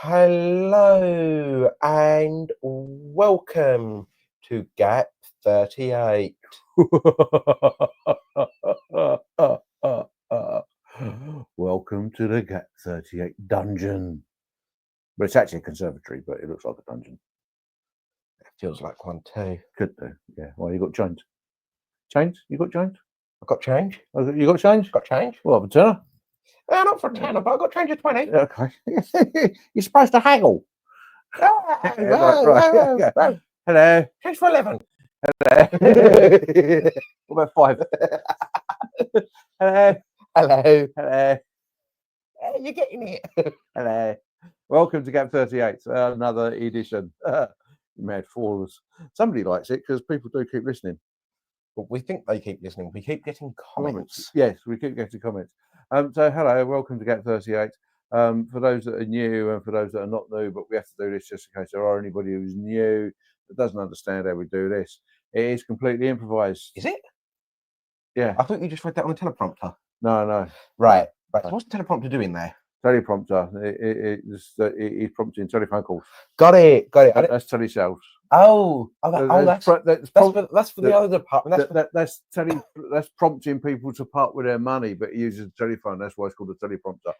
Hello and welcome to Gap38. Welcome to the Gap38 dungeon. But it's actually a conservatory, but it looks like a dungeon. It feels like one too. Could do, yeah. Well, you got change. Change? You got change? I got change. Oh, you got change? Got change. What, for tenner? Not for a tenner, but I got change of 20. Okay. You're supposed to haggle. Right. Hello. Change for 11. Hello. What about 5? Hello. Hello. Hello. You're getting it. Hello. Welcome to Gap38, another edition. You may have 4 of us. Somebody likes it because people do keep listening. But we think they keep listening. We keep getting comments. Yes, we keep getting comments. So hello, welcome to Gap38. For those that are new and for those that are not new, but we have to do this just in case there are anybody who's new that doesn't understand how we do this. It is completely improvised. Is it? Yeah. I thought you just read that on the teleprompter. No. Right. So what's the teleprompter doing there? Teleprompter. It's prompting telephone calls. Got it. That's telesales. That's for the other department. That's prompting people to part with their money, but it uses a telephone. That's why it's called a teleprompter.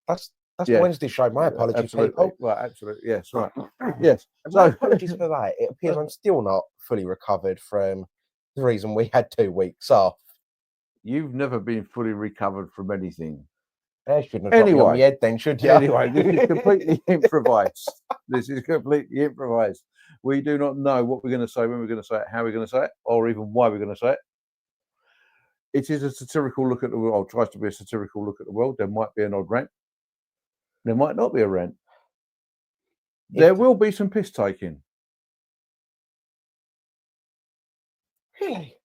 That's yeah. Wednesday show. My apologies, absolutely. people. Right, absolutely. Yes, right. Yes. So apologies for that. It appears I'm still not fully recovered from the reason we had 2 weeks off. You've never been fully recovered from anything. I shouldn't have dropped me on my head then, should you? Anyway, this is completely improvised. This is completely improvised. We do not know what we're going to say, when we're going to say it, how we're going to say it, or even why we're going to say it. It is a satirical look at the world, tries to be a satirical look at the world. There might be an odd rant. There might not be a rant. There will be some piss taking. Really?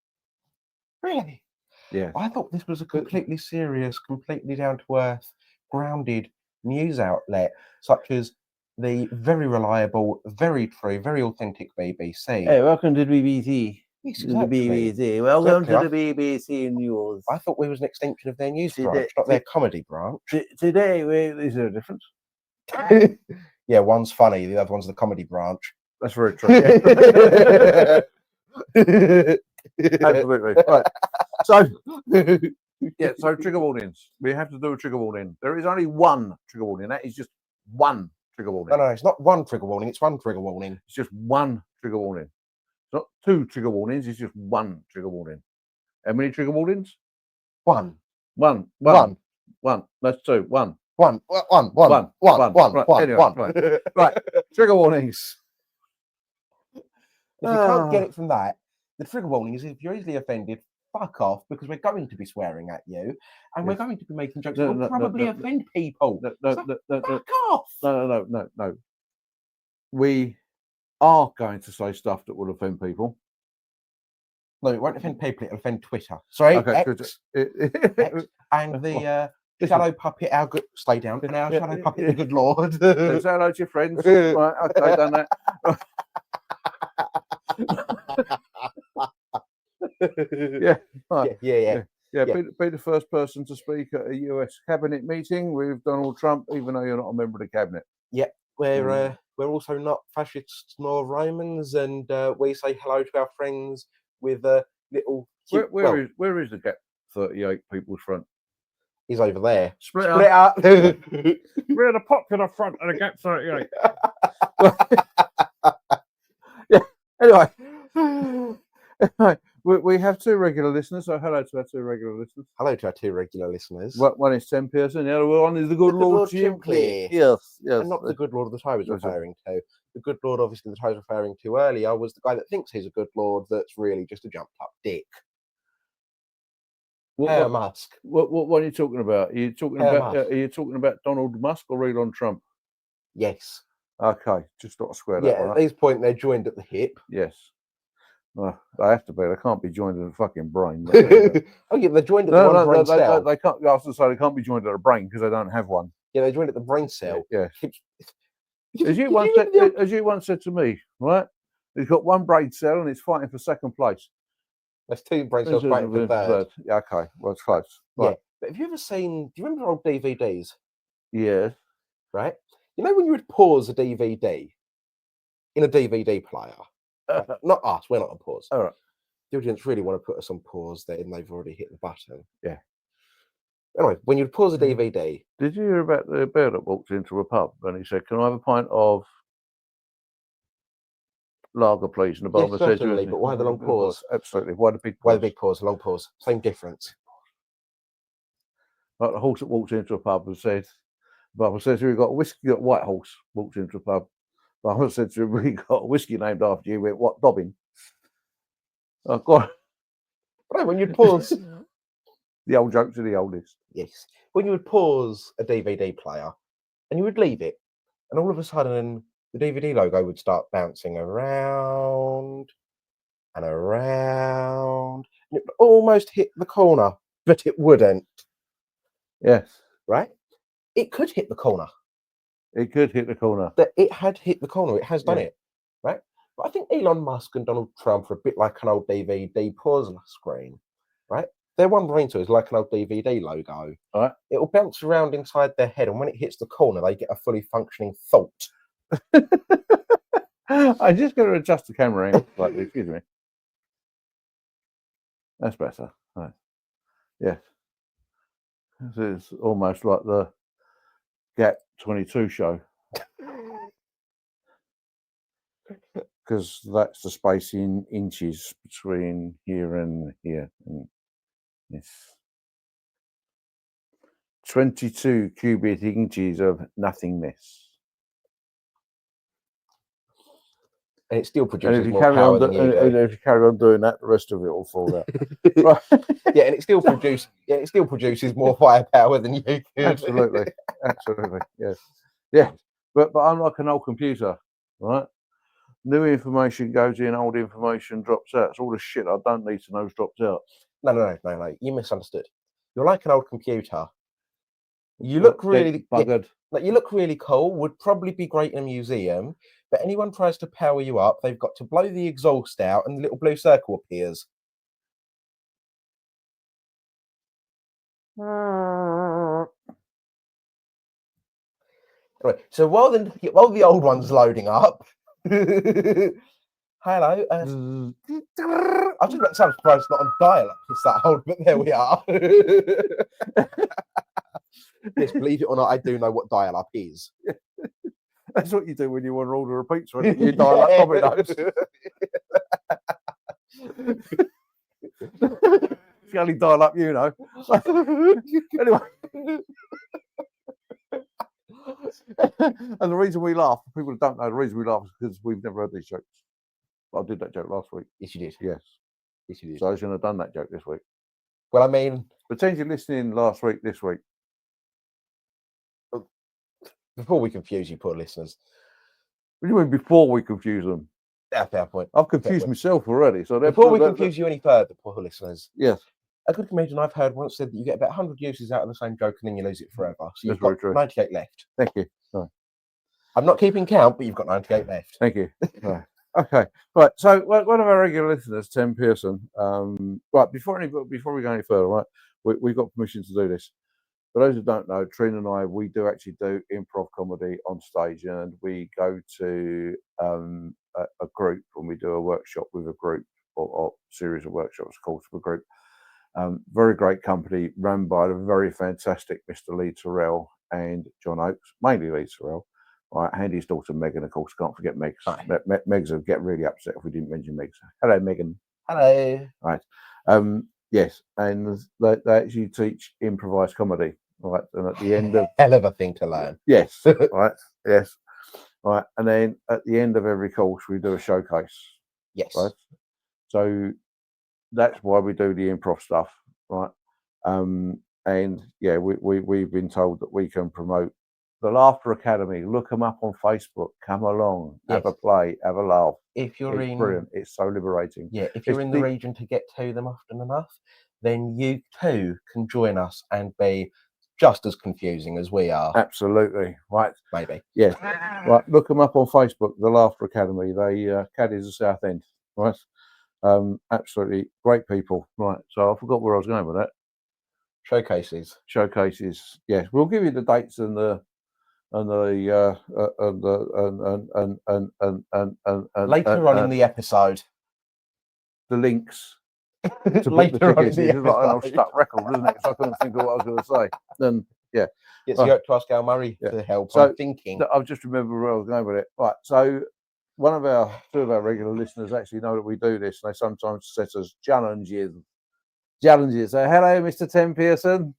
Yeah. I thought this was a completely serious, completely down-to-earth, grounded news outlet, such as the very reliable, very true, very authentic BBC. Hey, welcome to the BBC. Yes, exactly. The BBC. Welcome to the BBC News. I thought we was an extension of their news branch, not their comedy branch. Today, is there a difference? Yeah, one's funny, the other one's the comedy branch. That's very true. Absolutely. Right. So, so trigger warnings. We have to do a trigger warning. There is only one trigger warning. That is just one trigger warning. No, it's not one trigger warning. It's one trigger warning. It's just one trigger warning. It's not 2 trigger warnings. It's just one trigger warning. How many trigger warnings? One. That's 2. One. Right. Anyway, right. Trigger warnings. If you can't get it from that, the trigger warning is if you're easily offended, fuck off, because we're going to be swearing at you and we're going to be making jokes that will probably offend people. Fuck off. No. We are going to say stuff that will offend people. No, it won't offend people, it'll offend Twitter. Sorry, okay, X, and the shadow puppet, our good... Stay down. And our shadow puppet, the good Lord. Say hello to your friends. Right, okay, done that. Yeah. Be the first person to speak at a US cabinet meeting with Donald Trump, even though you're not a member of the cabinet. Yeah, we're also not fascists nor Romans, and we say hello to our friends with a little. Where is the Gap38 People's Front? He's over there. Split up. We're the popular front of the Gap38. Anyway, we have 2 regular listeners, so hello to our 2 regular listeners. Hello to our 2 regular listeners. One is Tim Pearson, the other one is the good Lord Jim Clear. Yes. And not the good Lord that I was referring to. The good Lord, obviously, that I was referring to earlier was the guy that thinks he's a good Lord that's really just a jumped-up dick. Musk. What are you talking about? Are you talking about Donald Musk or Elon Trump? Yes. Okay, just got to square that one up. At this point, they're joined at the hip. Yes. They have to be. They can't be joined in the fucking brain. Oh yeah, they're joined at the brain cell. They can't. I was to say they can't be joined at a brain because they don't have one. Yeah, they're joined at the brain cell. Yeah. As you once said to me, right? He's got one brain cell and it's fighting for second place. There's 2 brain cells fighting for third. Yeah, okay. Well, it's close. Right. Yeah, but have you ever seen? Do you remember old DVDs? Yes. Right. You know when you would pause a DVD in a DVD player? Not us, we're not on pause. All right. The audience really want to put us on pause then they've already hit the button. Yeah. Anyway, when you'd pause a DVD... Did you hear about the bear that walked into a pub and he said, "Can I have a pint of lager, please?" And the barman said, certainly, but why the long pause? Absolutely. Why the big pause? Why the big pause, long pause? Same difference. Like the horse that walked into a pub and said, the barman said to him, "We've got a whiskey, got a white horse," walked into a pub. The barman said to him, "We got a whiskey named after you." Went, "What, Dobbin?" Oh, God. Right, when you'd pause... The old jokes are the oldest. Yes. When you would pause a DVD player and you would leave it, and all of a sudden the DVD logo would start bouncing around and around, and it would almost hit the corner, but it wouldn't. Yes. Right? It could hit the corner. It could hit the corner. That it had hit the corner. It has done it. Right? But I think Elon Musk and Donald Trump are a bit like an old DVD pause screen. Right? Their one brain to is like an old DVD logo. Right. It will bounce around inside their head, and when it hits the corner, they get a fully functioning thought. I'm just going to adjust the camera angle slightly. Excuse me. That's better. Right. Yes. This is almost like the Gap38 show. Because that's the space in inches between here and here. And yes. 22 cubic inches of nothingness. And it still And produces if you more carry power on, than you do. and if you carry on doing that, the rest of it will fall out. Right. Yeah, and it still produces more firepower than you could. Absolutely, absolutely, yes, yeah. But unlike an old computer, right? New information goes in, old information drops out. It's all the shit I don't need to know drops out. No. You misunderstood. You're like an old computer. You look really buggered. You look really cool. Would probably be great in a museum. But anyone tries to power you up, they've got to blow the exhaust out, and the little blue circle appears. Anyway, so while the old one's loading up, hello. I was just about to say, I'm surprised it's not on dial-up. It's that old, but there we are. Yes, believe it or not, I do know what dial-up is. That's what you do when you want to order a pizza. You dial up Domino's. It's the only dial up you know. Anyway. And the reason we laugh, people don't know, the reason we laugh is because we've never heard these jokes. I did that joke last week. Yes, you did. Yes. Yes, you did. So I shouldn't have done that joke this week. Well, I mean... Pretend you're listening last week, this week. Before we confuse you, poor listeners. What do you mean before we confuse them? Yeah, fair point. I've confused myself already. So before we confuse you any further, poor listeners. Yes. A good comedian I've heard once said that you get about 100 uses out of the same joke and then you lose it forever. So you've got 98 left. Thank you. Right. I'm not keeping count, but you've got 98 left. Thank you. Right. Okay. Right. So one of our regular listeners, Tim Pearson. Right. Before we go any further, right, we've got permission to do this. For those who don't know, Trina and I, we do actually do improv comedy on stage, and we go to a group and we do a workshop with a group or series of workshops called a group. Very great company run by the very fantastic Mr. Lee Terrell and John Oakes, mainly Lee Terrell. Right, and his daughter Megan, of course, can't forget Meg. Meg's would get really upset if we didn't mention Meg. Hello, Megan. Hello. Right. Yes, and they actually teach improvised comedy. Right, and at the end of hell of a thing to learn. Yes, right, yes, right, and then at the end of every course we do a showcase. Yes, right. So that's why we do the improv stuff, right? And yeah, we've been told that we can promote the Laughter Academy. Look them up on Facebook. Come along, have a play, have a laugh. If you're it's brilliant, it's so liberating. Yeah, if you're in the region to get to them often enough, then you too can join us and be just as confusing as we are. Absolutely, right. Maybe. Yeah, right. Look them up on Facebook, the Laughter Academy. They Caddy's the South End, right? Absolutely great people, right? So I forgot where I was going with that. Showcases. Yes, we'll give you the dates and the and the Later on in the episode. the links to book the Later on in tickets. the It's like an old episode. stuck record, isn't it? So I couldn't think of what I was going to say. Then yeah, Yes, you have to ask Al Murray Yeah. to help. So, I'm thinking. I've just remembered where I was going with it. Right, so two of our regular listeners actually know that we do this, and they sometimes set us challenges. So hello, Mr. Tim Pearson.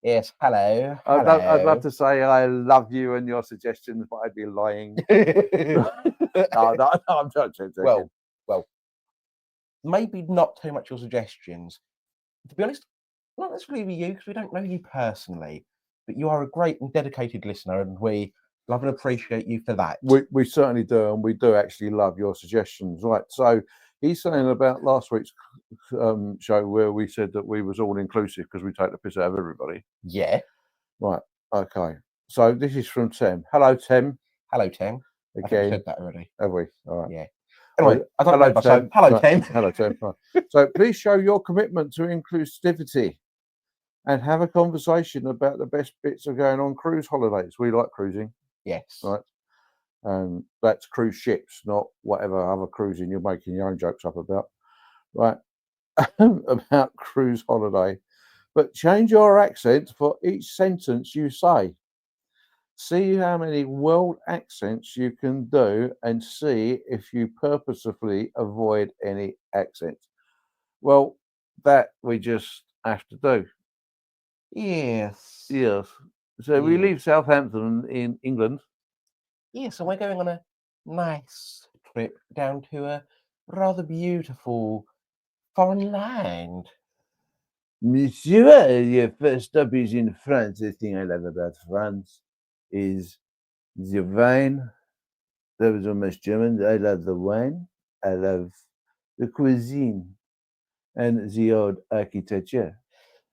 Yes, hello. I'd love to say I love you and your suggestions, but I'd be lying. No, I'm joking. Well, maybe not too much your suggestions. To be honest, not necessarily with you, because we don't know you personally, but you are a great and dedicated listener, and we love and appreciate you for that. We certainly do, and we do actually love your suggestions. Right, so he's saying about last week's show where we said that we was all inclusive because we take the piss out of everybody. Yeah. Right, okay. So this is from Tim. Hello, Tim. Hello, Tim. Again. I think we said that already. Have we? All right. Yeah. Anyway, I don't hello, know. Tim. So, hello, Right. Tim. Hello, Tim. Right. So please show your commitment to inclusivity and have a conversation about the best bits of going on cruise holidays. We like cruising. Yes. Right. That's cruise ships, not whatever other cruising you're making your own jokes up about. Right. About cruise holiday. But change your accent for each sentence you say. See how many world accents you can do and see if you purposefully avoid any accent. Well, that we just have to do. Yes. Yes. So we leave Southampton in England. Yes, and we're going on a nice trip down to a rather beautiful foreign land. Monsieur, your first stop is in France. The thing I love about France is the wine. That was almost German. I love the wine. I love the cuisine and the old architecture.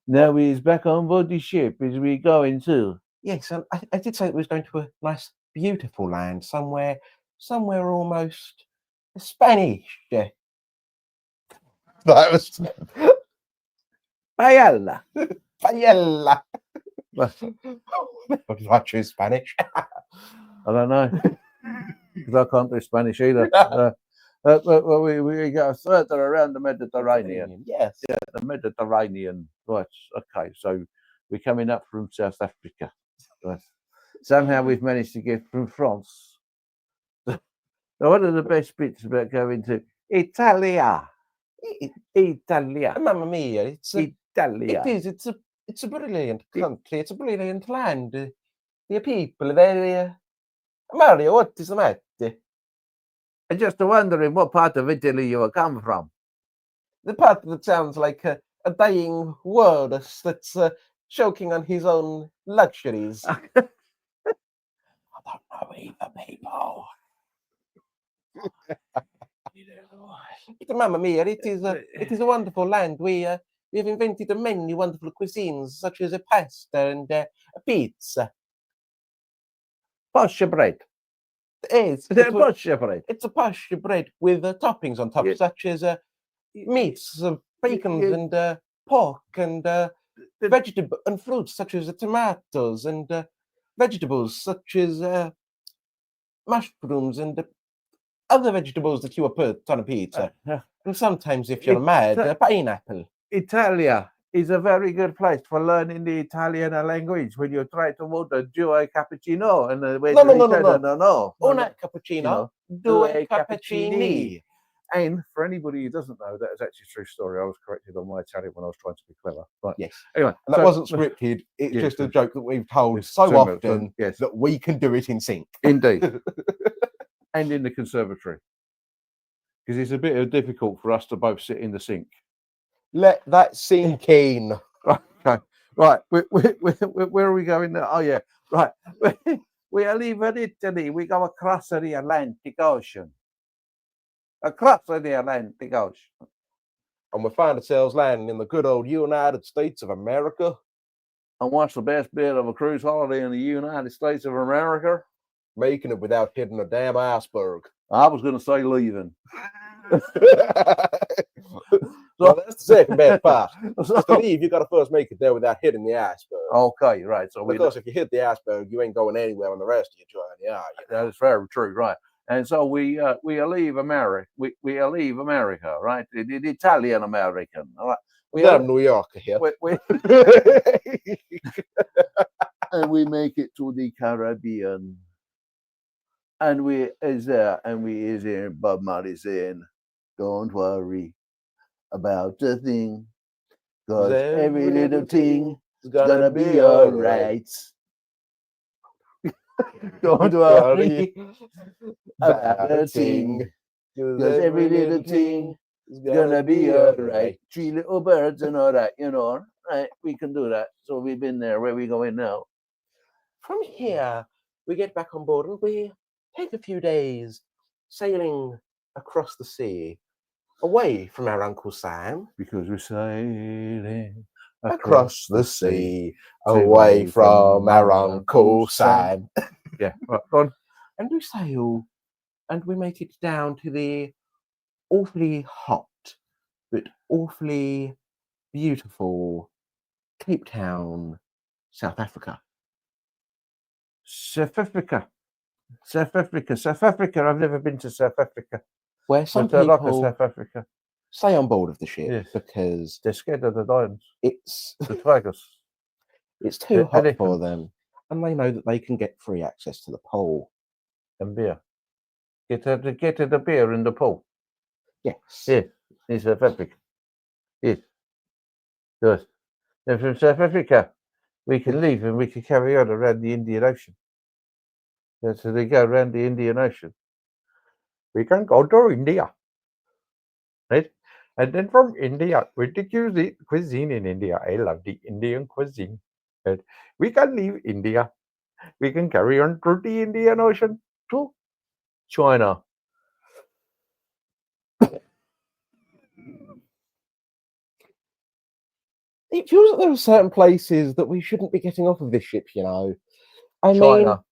Now we're back on board the ship as we going to. Yes, and I did say it was going to a nice, beautiful land, somewhere almost Spanish. That was Paella. paella. What did I choose Spanish? I don't know, because I can't do Spanish either. We go further around the Mediterranean. Yes. Yeah, the Mediterranean. Right. Okay. So we're coming up from South Africa. Right. Somehow we've managed to get from France. Now, one of the best bits about going to Italia. Italia. Mamma mia! Italia. It is. It's a brilliant country. It's a brilliant land. The people, they're Mario. What is the matter? I'm just wondering what part of Italy you come from. The part that sounds like a dying walrus that's choking on his own luxuries. I don't know either, people. Mamma mia! It is a wonderful land. We have invented many wonderful cuisines, such as a pasta and a pizza. Pasture bread. It's Pasture bread. It's a pasture bread with toppings on top, such as meats, bacons, and pork, and vegetable and fruits such as tomatoes, and vegetables such as mushrooms, and other vegetables that you put on a pizza. And sometimes, if you're mad, pineapple. Italia is a very good place for learning the Italian language when you try to order due cappuccino. And no. Una cappuccino, due cappuccini. And for anybody who doesn't know, that is actually a true story. I was corrected on my Italian when I was trying to be clever. Right. Yes. Anyway, and that wasn't scripted. It's just a joke that we've told so often that we can do it in sync. Indeed. And in the conservatory. Because it's a bit difficult for us to both sit in the sink. Let that sink in. Okay. Right. Where are we going now? Oh, yeah. Right. We are leaving Italy. We go across the Atlantic Ocean. Across the Atlantic Ocean. And we find ourselves landing in the good old United States of America. And what's the best bit of a cruise holiday in the United States of America? Making it without hitting a damn iceberg. I was going to say leaving. Well, that's the second best part. Just to leave, you got to first make it there without hitting the iceberg. Okay, right. So because if you hit the iceberg, you ain't going anywhere on the rest of your journey, are you? That is very true, right? And so we leave America. We leave America, right? The Italian American, all right? We have New Yorker here. And we make it to the Caribbean. And we is there, Bob Marley saying, "Don't worry about the thing, cause every little thing is gonna be alright. Don't worry about the thing, cause every little thing is gonna be alright. 3 little birds and all that, right? We can do that. So we've been there. Where we going now? From here, we get back on board and we take a few days sailing across the sea, away from our Uncle Sam. Because we're sailing across the sea, away from our Uncle Sam. Yeah, right, go on. And we sail, and we make it down to the awfully hot, but awfully beautiful Cape Town, South Africa. South Africa. I've never been to South Africa. Where some But I like people South Africa. stay on board of the ship Yes. because They're scared of the lions, it's the tigers. it's too hot elephants. for them, and they know that they can get free access to the pole. And beer. Get the beer in the pool. Yes. Yes, in South Africa. Yes. Good. And from South Africa, we can leave and we can carry on around the Indian Ocean. And so they go around the Indian Ocean. We can go to India. Right? And then from India, we take the cuisine in India. I love the Indian cuisine. Right? We can leave India. We can carry on through the Indian Ocean to China. It feels like there are certain places that we shouldn't be getting off of this ship, I China.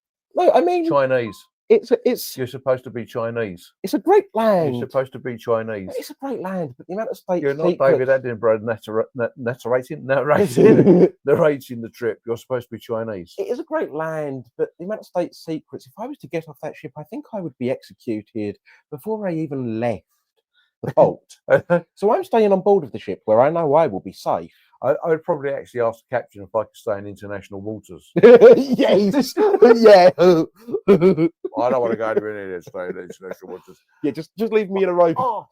mean, Chinese. It's You're supposed to be Chinese. it's a great land. You're supposed to be Chinese. It's a great land, but the amount of state You're not secrets... David Attenborough narrating the trip. You're supposed to be Chinese. It is a great land, but the amount of state secrets, if I was to get off that ship, I think I would be executed before I even left the port. So I'm staying on board of the ship where I know I will be safe. I would probably actually ask the captain if I could stay in international waters. Yes, yeah. I don't want to go anywhere near there, stay in international waters. Yeah, just leave me in a rope. Oh,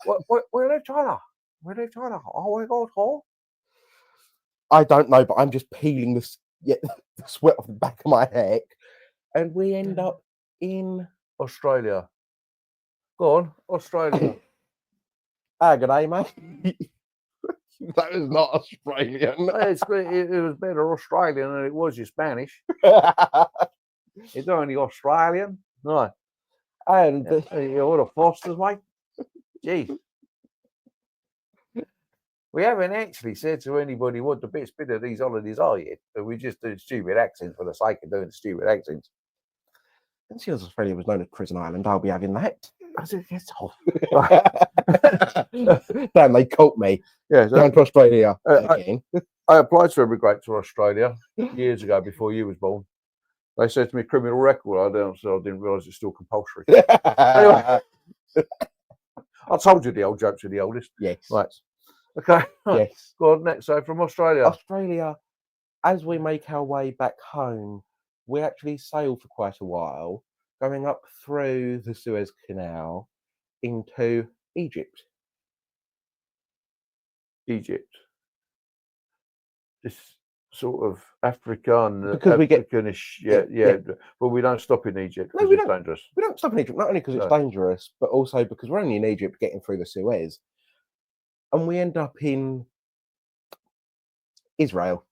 where leave China? Where leave China? Oh my God, oh. I don't know, but I'm just peeling the sweat off the back of my neck, and we end up in Australia. Go on, Australia. Good day, mate. That was not Australian. It was better Australian than it was your Spanish. It's only Australian. No. And you order Foster's, mate. Jeez. We haven't actually said to anybody what the best bit of these holidays are yet, but we just do stupid accents for the sake of doing stupid accents. And since Australia was known as Prison Island, I'll be having that. I said, yes, Damn, they caught me. Yeah, Down to Australia again. I applied to emigrate to Australia years ago before you was born. They said to me, criminal record. I didn't realise it's still compulsory. Anyway, I told you the old jokes are the oldest. Yes. Right. Okay. Yes. Go on, next. So from Australia. Australia, as we make our way back home, we actually sail for quite a while, going up through the Suez Canal into Egypt. This sort of African, Because we get Africanish, but we don't stop in Egypt because it's dangerous. We don't stop in Egypt, not only because it's dangerous, but also because we're only in Egypt getting through the Suez. And we end up in Israel.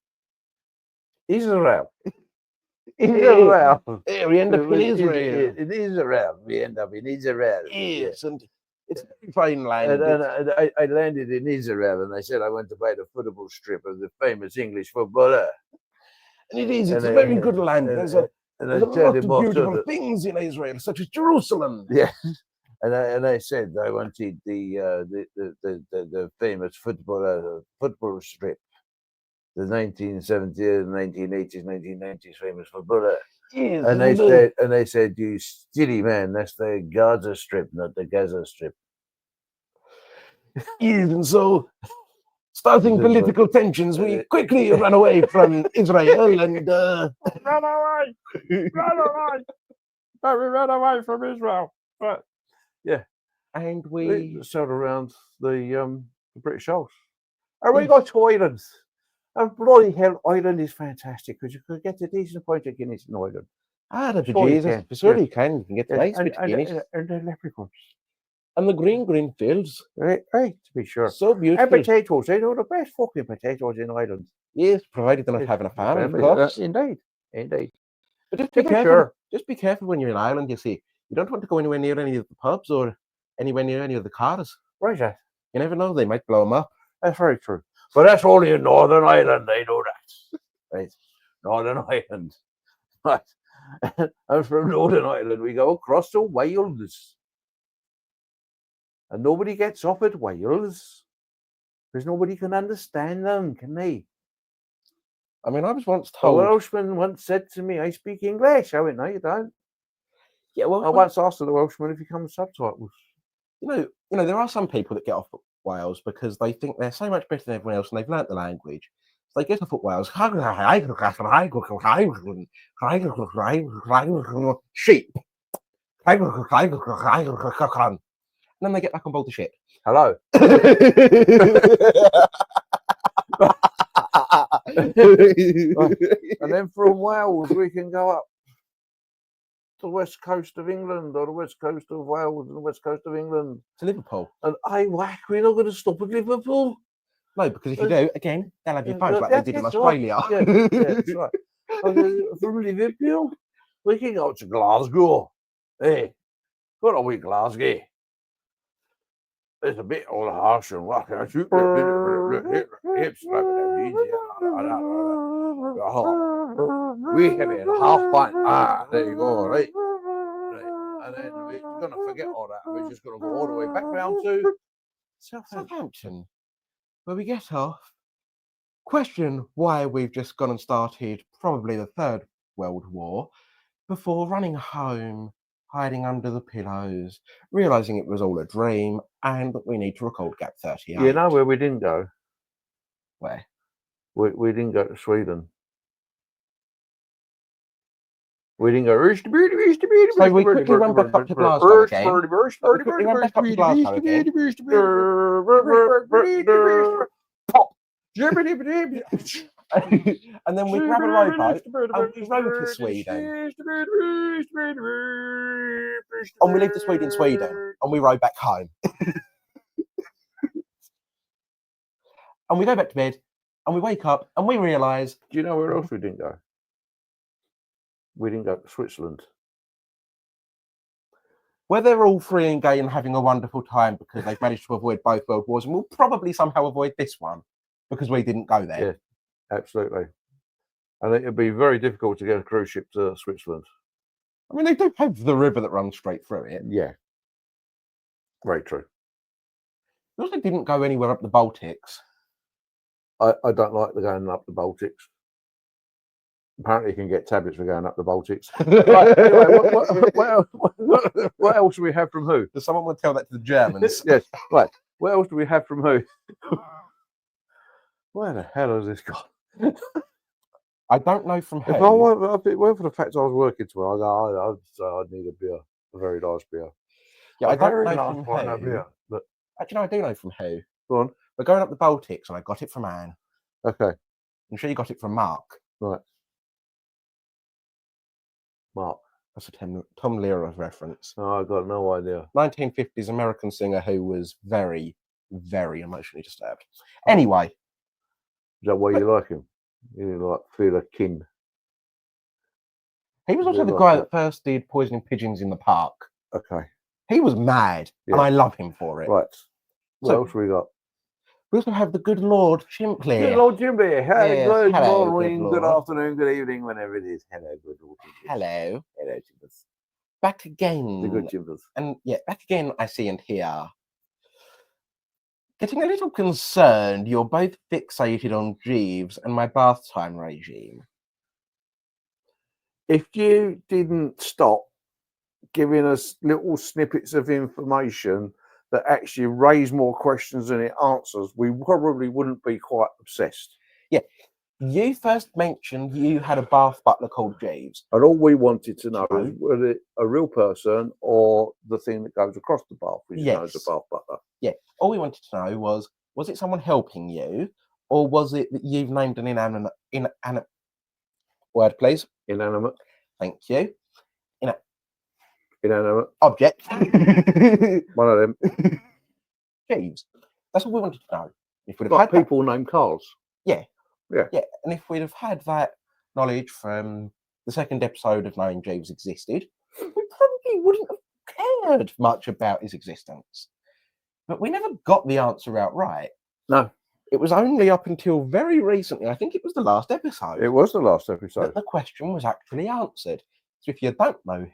Israel. Yeah, we end up in Israel. In Israel. We end up in Israel. Yes, and it's a fine land. And I landed in Israel and they said I went to buy the football strip of the famous English footballer. And it is, it's a very good land. There's a lot of beautiful things in Israel, such as Jerusalem. Yeah. And they said they wanted the famous football strip, the 1970s, 1980s, 1990s famous footballer. Yes, And they said, you silly man, that's the Gaza strip, not the Gaza strip. even so, starting political tensions, we quickly ran away from Israel and run away, run away. But we ran away from Israel. But yeah, and we sailed around the British Isles, and we got to Ireland. And bloody hell, Ireland is fantastic because you could get a decent pint of Guinness in Ireland. Ah, the Sure you Jesus, can. surely you can. You can get Yes, nice bit of Guinness. and the leprechauns. And the green fields. Right, to be sure. So And beautiful. potatoes, they know the best fucking potatoes in Ireland. Yes, provided they're not having a farm, of course. Indeed. But just be careful. Just be careful when you're in Ireland, you see. You don't want to go anywhere near any of the pubs or anywhere near any of the cars. Right, yeah. You never know, they might blow them up. That's very true. But that's only in Northern Ireland, they know that. Right. Northern Ireland. Right. And from Northern Ireland, we go across to Wales. And nobody gets off at Wales. Because nobody can understand them, can they? I mean, I was once A told... Welshman once said to me, I speak English. I went, no, you don't. Yeah, well, I once asked the Welshman if he comes with subtitles. You know, there are some people that get off at Wales because they think they're so much better than everyone else and they've learnt the language. So they get off at Wales. Sheep. And then they get back on board the ship. Hello. And then from Wales, we can go up to the west coast of England or the west coast of Wales and the west coast of England. To Liverpool. And whack, we're not going to stop at Liverpool. No, because if you do, again, they'll have your phones like they did in Australia. Yeah, that's right. From Liverpool, we can go to Glasgow. Hey, what are we, Glasgow? It's a bit all harsh and rock. Hips we have it half pint. There you go, right? And then we're going to forget all that. We're just going to go all the way back down to Southampton, where we get off, question why we've just gone and started probably the Third World War before running home, hiding under the pillows, realising it was all a dream and that we need to record Gap38. You know where we didn't go? Where? We didn't go to Sweden. We didn't go. So we quickly run back up to Glasgow again. Pop! And then we grab a rowboat and we row to Sweden. And we leave the Swede in Sweden and we row back home. And we go back to bed and we wake up and we realise... Do you know where else we didn't go? We didn't go to Switzerland. Where they're all free and gay and having a wonderful time because they've managed to avoid both world wars, and we'll probably somehow avoid this one because we didn't go there. Yeah, absolutely. I think it'd be very difficult to get a cruise ship to Switzerland. I mean, they do have the river that runs straight through it. Yeah. Very true. We also didn't go anywhere up the Baltics. I don't like the going up the Baltics. Apparently, you can get tablets for going up the Baltics. Right, anyway, what else do we have from who? Does someone want to tell that to the Germans? Yes, right. What else do we have from who? Where the hell has this gone? I don't know from who. If I went for the fact I was working tomorrow, I need a beer, a very nice beer. Yeah, I don't know from who. Beer, but actually, no, I do know from who. Go on. We're going up the Baltics, and I got it from Anne. Okay. I'm sure you got it from Mark. Right. Mark. That's a Tom Lehrer reference. Oh, I got no idea. 1950s American singer who was very, very emotionally disturbed. Anyway. Is that why you like him? You feel a kin. He was also the guy that first did Poisoning Pigeons in the Park. Okay. He was mad, and I love him for it. Right. What else we got? We also have the good Lord Chimply. Good Lord Chimply. Yes, good hello, morning, good good afternoon, good evening, whenever it is. Hello, good Lord Chimply. Hello. Hello, Chimply. back again. The good Jimpers. And yeah, back again, I see and hear. Getting a little concerned, you're both fixated on Jeeves and my bath time regime. If you didn't stop giving us little snippets of information that actually raise more questions than it answers, we probably wouldn't be quite obsessed. Yeah. You first mentioned you had a bath butler called Jeeves. And all we wanted to know is whether it a real person or the thing that goes across the bath, which is known as a bath butler. Yeah. All we wanted to know was it someone helping you, or was it that you've named an inanimate word, please? Inanimate. Thank you. Inanimate. Object. One of them. Jeeves. That's all we wanted to know. If we'd have Like had people named Carls. Yeah. Yeah. Yeah. And if we'd have had that knowledge from the second episode of knowing Jeeves existed, we probably wouldn't have cared much about his existence. But we never got the answer outright. No. It was only up until very recently, I think it was the last episode. It was the last episode. That the question was actually answered. So if you don't know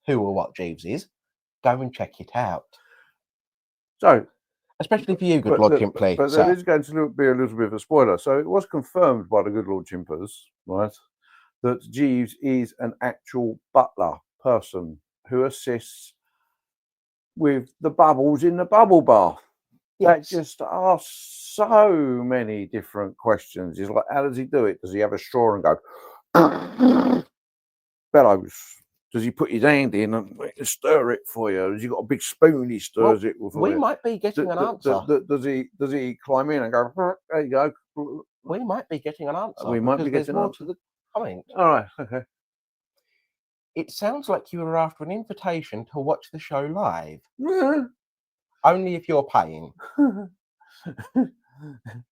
who or what Jeeves is, go and check it out. So, especially for you, good Lord Chimply. But there is going to be a little bit of a spoiler. So it was confirmed by the good Lord Chimpers, right, that Jeeves is an actual butler person who assists with the bubbles in the bubble bath. That just asks so many different questions. He's like, how does he do it? Does he have a straw and go bellows? Does he put his hand in and stir it for you? Has he got a big spoon he stirs it with? We might be getting an answer. Does he climb in and go, there you go? We might be getting an answer. We might be getting more to the comment. All right, okay. It sounds like you were after an invitation to watch the show live. Only if you're paying.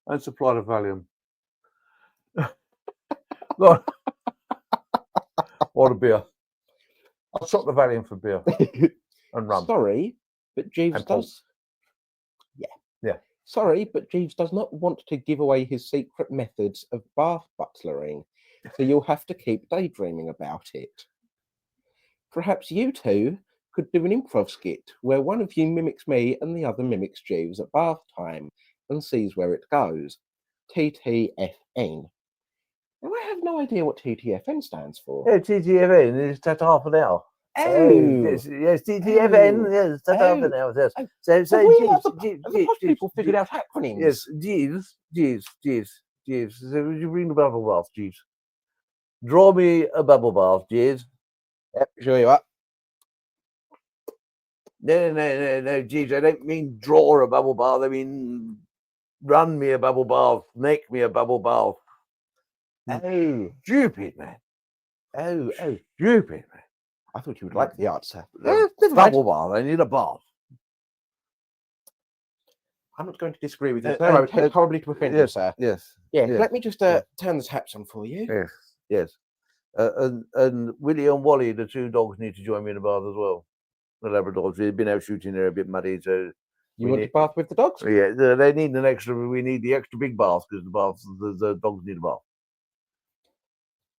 And supply the Valium. Look. Or the beer. I'll swap the Valium for beer and rum. Sorry, but Jeeves does. Yeah. Sorry, but Jeeves does not want to give away his secret methods of bath butlering, so you'll have to keep daydreaming about it. Perhaps you two could do an improv skit where one of you mimics me and the other mimics Jeeves at bath time and sees where it goes. TTFN. Now, I have no idea what TTFN stands for. Yeah, TTFN is that half an hour. Oh, yes, TTFN. Yes, that's half an hour. Yes. So Jeeves, people figured out acronyms. Yes, Jeeves. So would you bring the bubble bath, Jeeves? Draw me a bubble bath, Jeeves. Yep, sure you are. No, Jeeves. I don't mean draw a bubble bath. I mean run me a bubble bath, make me a bubble bath. Oh, stupid, man. Oh, stupid, man. I thought you would like the answer. Bubble bath. I need a bath. I'm not going to disagree with you. I would take horribly to offend you, sir. Yes. Yeah. Let me just turn the taps on for you. Yes. And Willie and Wally, the two dogs, need to join me in the bath as well. The Labradors. They've been out shooting. They're a bit muddy, so. You want to bath with the dogs? Yeah, they need an extra. We need the extra big bath because the dogs need a bath.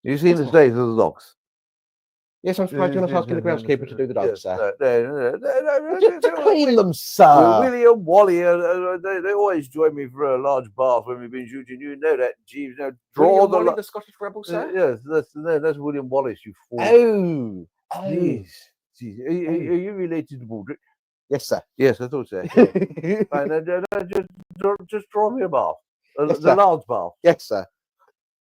You see the state of the dogs? Yes, I'm surprised you're not asking the groundskeeper to do the dogs, sir. No, just to clean them, sir. Willie and Wally, they always join me for a large bath when we've been shooting. You know that, Jeeves. Now draw the Scottish Rebel, sir. Yes, that's William Wallace. You Oh, fool. Jeez. Are you related to Baldrick? Yes, sir. Yes, I thought so. Just draw me a bath, the large bath. Yes, sir.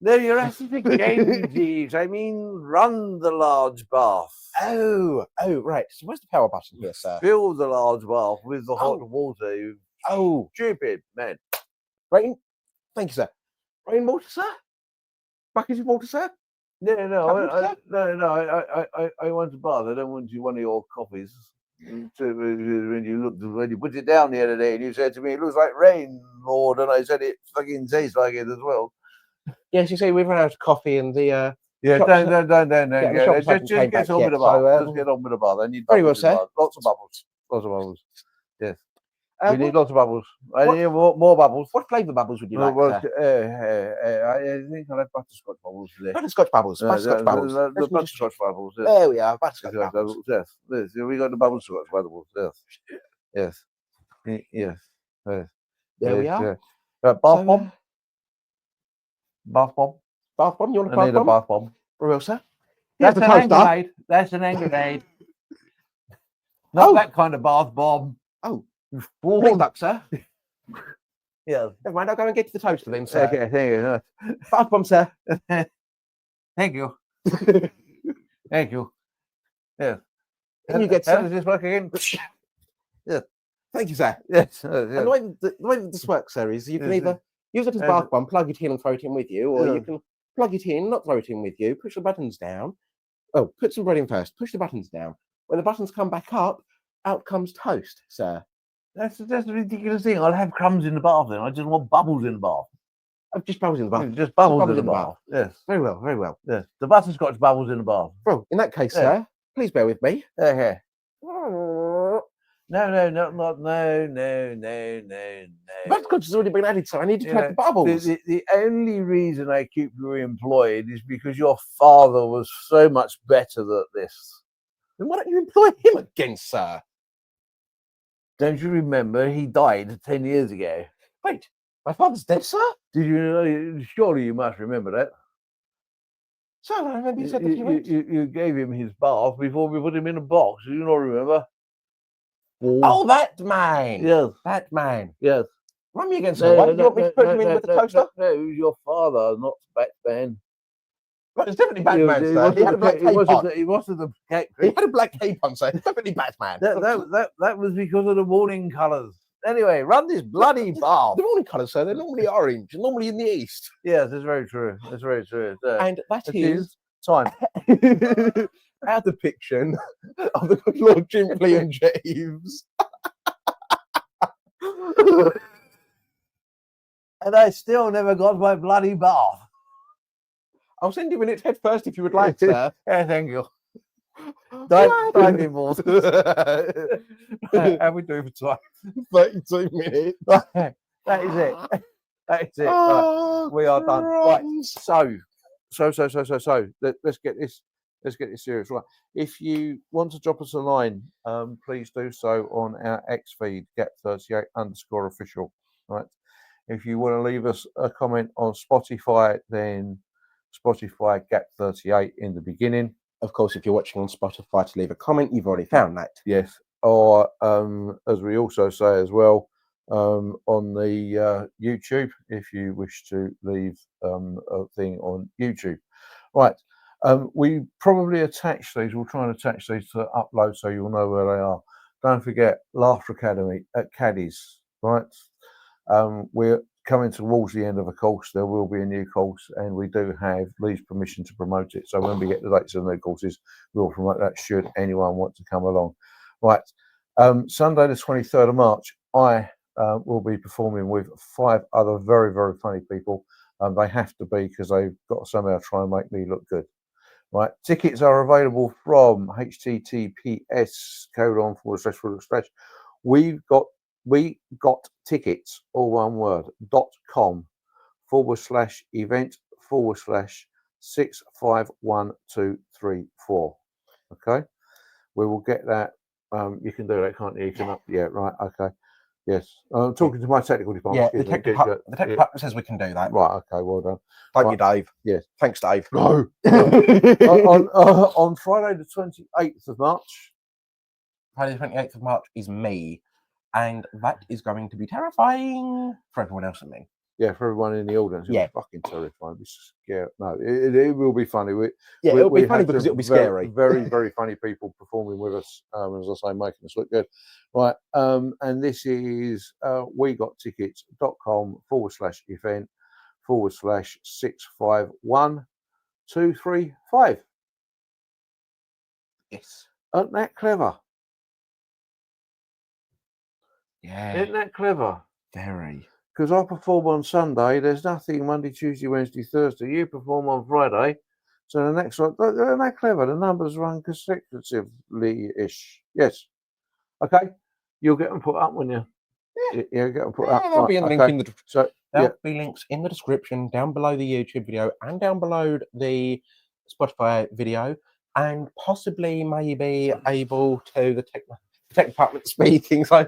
No, you're asking again, Jeeves. I mean, run the large bath. Oh, right. So where's the power button here, sir? Fill the large bath with the hot water. You stupid man. Rain. Thank you, sir. Rain water, sir. Buckets of water, sir. No. I want a bath. I don't want one of your coffees. So when you put it down the other day, and you said to me, "It looks like rain, Lord," and I said, "It fucking tastes like it as well." Yes, you see, we've run out of coffee, and the don't. Just get on with the bath. Let's get on with the bath. I need very well, sir. Lots of bubbles. Yes. We need lots of bubbles. I need more bubbles. What flavour bubbles would you No, like, well, sir? I think I'll have butterscotch bubbles today. Butterscotch bubbles. Butterscotch bubbles. The Let me just butterscotch bubbles. Yes. There we are. Butterscotch bubbles. Yes. Yes. We got the butterscotch bubbles. Yes. Yes. Yes. Yes. There we are. Bath bomb. Bath bomb. Bath bomb. You want a I bath need a bomb? bath bomb. Very well, sir. Here's That's the an hand toaster. grenade. That's an hand grenade. Not that kind of bath bomb. Oh, please duck, sir. Yeah. Never mind. I'll go and get to the toaster then, sir. Okay. Thank you. Bath bomb, sir. Thank you. Thank you. Yes. Can you get, How sir? does this work again? Yes. Thank you, sir. Yes. And the way that this works, sir, is you can Yes, either use it as a yes. bath bomb, plug it in and throw it in with you, or Yeah. you can plug it in, not throw it in with you, push the buttons down. Oh, put some bread in first, push the buttons down. When the buttons come back up, out comes toast, sir. That's a ridiculous thing. I'll have crumbs in the bath then. I just want bubbles in the bath. Oh, just bubbles in the bath. Just bubbles in the bath. Yes. Very well, very well. Yes. The butterscotch bubbles in the bath. Well, in that case, Yeah. sir, please bear with me. Okay. Oh, No. butterscotch has already been added, so I need to You try know, the bubbles. The only reason I keep you employed is because your father was so much better at this. Then why don't you employ him again, sir? Don't you remember he died 10 years ago? Wait, my father's dead, sir? Did you know? Surely you must remember that. Sir, I remember you said that he went. You gave him his bath before we put him in a box. Do you not remember? Oh, that man. Yes. That man. Yes. Run me again, sir. Why did you want me to put him in with the toaster? No, it was your father, not Batman. Well, it's definitely Batman, sir. He had a black cape on. He wasn't the cape. He had a black cape on, sir. It's definitely Batman. That was because of the warning colours. Anyway, run this bloody bath. The morning colours, sir, they're normally orange, normally in the east. Yes, it's very true. It's very true. And that It is time. our depiction of the good Lord Jimpley and Jeeves. And I still never got my bloody bath. I'll send you in its head first if you would like, sir. Yeah, thank you. Don't be more. How we doing for time? 32 minutes. That is it. That is it. Right. We are done. Right. So. Let's get this. Let's get this serious. Right. If you want to drop us a line, please do so on our X feed, Gap38_official. Right. If you want to leave us a comment on Spotify, then Spotify Gap38 in the beginning. Of course, if you're watching on Spotify to leave a comment, you've already found that. Yes. Or as we also say as well, on the YouTube, if you wish to leave a thing on YouTube. Right. We probably attach these. We'll try and attach these to upload so you'll know where they are. Don't forget Laughter Academy at Caddies. Right. We're coming towards the end of a course. There will be a new course, and we do have Lee's permission to promote it. So when we get the dates of the new courses, we'll promote that should anyone want to come along. Right. Sunday the 23rd of March, I will be performing with 5 other very, very funny people. They have to be because they've got to somehow try and make me look good. Right. Tickets are available from https:// We got tickets, all one word, .com/event/6512234. Okay. We will get that. You can do that, can't you? You can yeah, right. Okay. Yes. I'm talking to my technical department. Yeah, the technical department says we can do that. Right. Okay. Well done. Thank you, Dave. Yes. Thanks, Dave. No. On Friday the 28th of March. Friday the 28th of March is me. And that is going to be terrifying for everyone else and me. Yeah, for everyone in the audience. It'll be fucking terrifying. Be scary. No, it will be funny. It'll be funny because it'll be scary. Very, very funny people performing with us, as I say, making us look good. Right. And this is wegottickets.com/event/6512235. Yes. Isn't that clever? Yeah. Isn't that clever? Very. Because I perform on Sunday, there's nothing Monday, Tuesday, Wednesday, Thursday. You perform on Friday. So the next one, isn't that clever? The numbers run consecutively-ish. Yes. Okay. You'll get them put up, won't you? Yeah, go and put Yeah, that. there'll be a link Okay. in the So there'll yeah, be links in the description down below the YouTube video and down below the Spotify video, and possibly maybe able to the tech department speaking. So,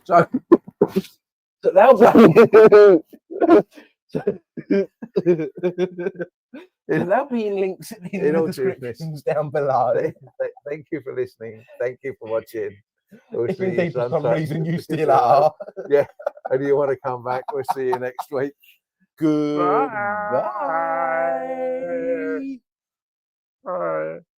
so so they'll there'll be links in the all seriousness, descriptions down below. thank you for listening. Thank you for watching. We'll If see you indeed for some sometime. reason you still are. Yeah, and you want to come back, we'll see you next week. Goodbye.